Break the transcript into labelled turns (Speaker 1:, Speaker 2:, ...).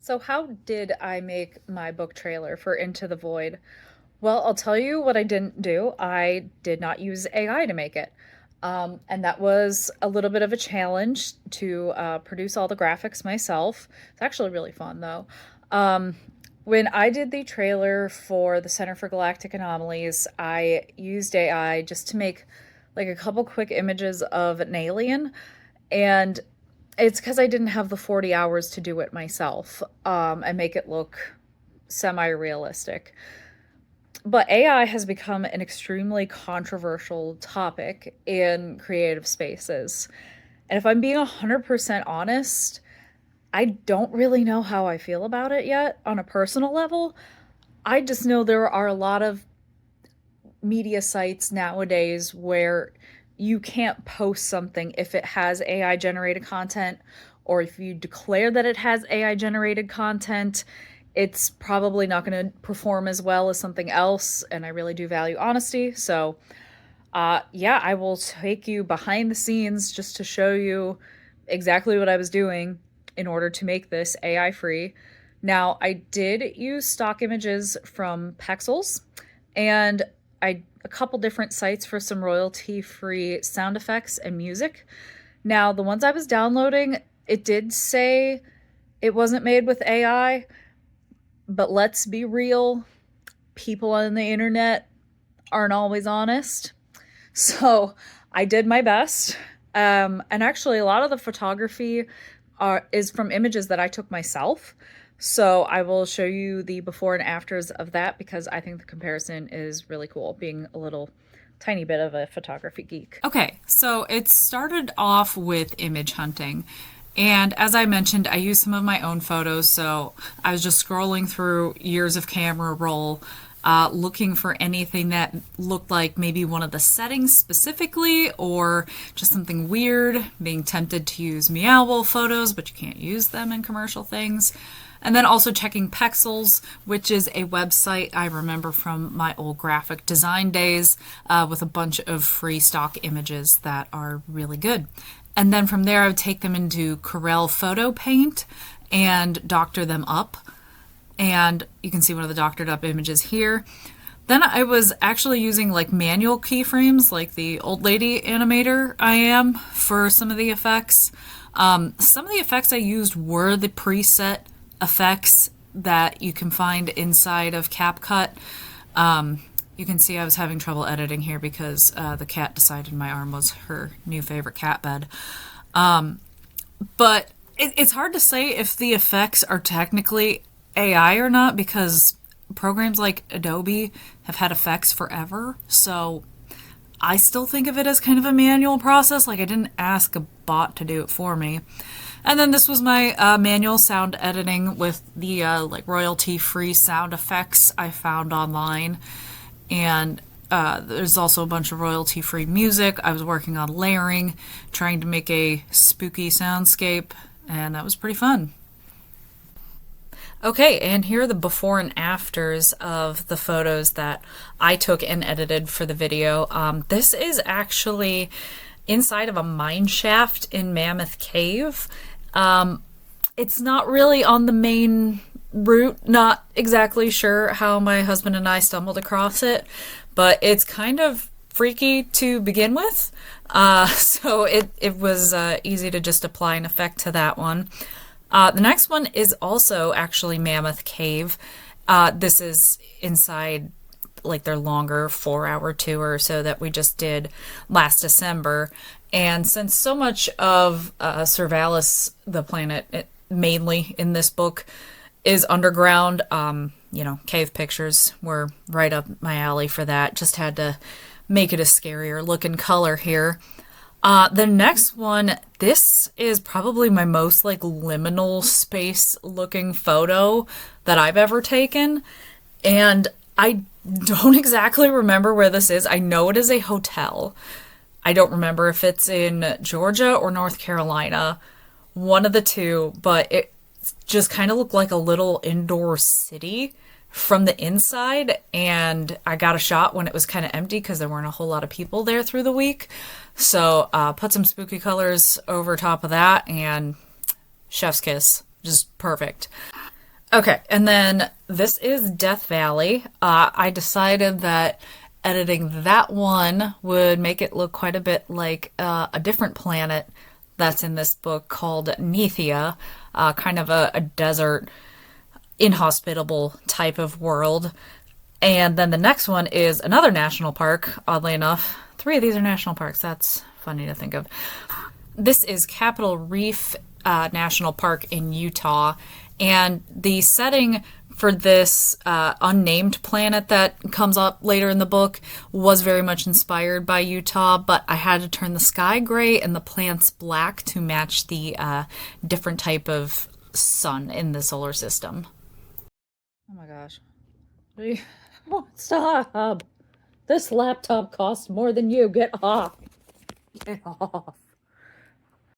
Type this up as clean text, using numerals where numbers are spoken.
Speaker 1: So, how did I make my book trailer for Into the Void? Well, I'll tell you what I didn't do. I did not use AI to make it. And that was a little bit of a challenge to produce all the graphics myself. It's actually really fun, though. Um, when I did the trailer for the Center for Galactic Anomalies, I used AI just to make like a couple quick images of an alien. And it's because I didn't have the 40 hours to do it myself and make it look semi realistic. But AI has become an extremely controversial topic in creative spaces. And if I'm being 100% honest, I don't really know how I feel about it yet on a personal level. I just know there are a lot of media sites nowadays where you can't post something if it has AI generated content, or if you declare that it has AI generated content, it's probably not going to perform as well as something else. And I really do value honesty. So, yeah, I will take you behind the scenes just to show you exactly what I was doing in order to make this AI free. Now, I did use stock images from Pexels, and a couple different sites for some royalty-free sound effects and music. Now, the ones I was downloading, it did say it wasn't made with AI, but let's be real, people on the internet aren't always honest. So I did my best. And actually, a lot of the photography is from images that I took myself. So I will show you the before and afters of that because I think the comparison is really cool, being a little tiny bit of a photography geek.
Speaker 2: Okay, so it started off with image hunting. And as I mentioned, I used some of my own photos. So I was just scrolling through years of camera roll, looking for anything that looked like maybe one of the settings specifically, or just something weird, being tempted to use Meow photos, but you can't use them in commercial things. And then also checking Pexels, which is a website I remember from my old graphic design days, with a bunch of free stock images that are really good. And then from there, I would take them into Corel Photo Paint and doctor them up. And you can see one of the doctored up images here. Then I was actually using like manual keyframes, like the old lady animator I am, for some of the effects. Some of the effects I used were the preset effects that you can find inside of CapCut. You can see I was having trouble editing here because the cat decided my arm was her new favorite cat bed. But it's hard to say if the effects are technically AI or not because programs like Adobe have had effects forever. So I still think of it as kind of a manual process. Like I didn't ask a bot to do it for me. And then this was my manual sound editing with the like royalty-free sound effects I found online. And there's also a bunch of royalty-free music. I was working on layering, trying to make a spooky soundscape, and that was pretty fun. Okay, and here are the before and afters of the photos that I took and edited for the video. This is actually inside of a mine shaft in Mammoth Cave. It's not really on the main route, not exactly sure how my husband and I stumbled across it, but it's kind of freaky to begin with. So it was easy to just apply an effect to that one. The next one is also actually Mammoth Cave. This is inside like their longer 4-hour tour so that we just did last December. And since so much of Survalis, the planet, mainly in this book, is underground, cave pictures were right up my alley for that. Just had to make it a scarier looking color here. The next one, this is probably my most like liminal space looking photo that I've ever taken. And I don't exactly remember where this is. I know it is a hotel. I don't remember if it's in Georgia or North Carolina, one of the two, but it just kind of looked like a little indoor city from the inside. And I got a shot when it was kind of empty because there weren't a whole lot of people there through the week. So put some spooky colors over top of that and chef's kiss, just perfect. Okay, and then this is Death Valley. I decided that editing that one would make it look quite a bit like a different planet that's in this book called Nethia, kind of a desert, inhospitable type of world. And then the next one is another national park, oddly enough. Three of these are national parks. That's funny to think of. This is Capitol Reef National Park in Utah. And the setting for this unnamed planet that comes up later in the book was very much inspired by Utah, but I had to turn the sky gray and the plants black to match the different type of sun in the solar system.
Speaker 1: Oh my gosh. Oh, stop. This laptop costs more than you. Get off. Get off.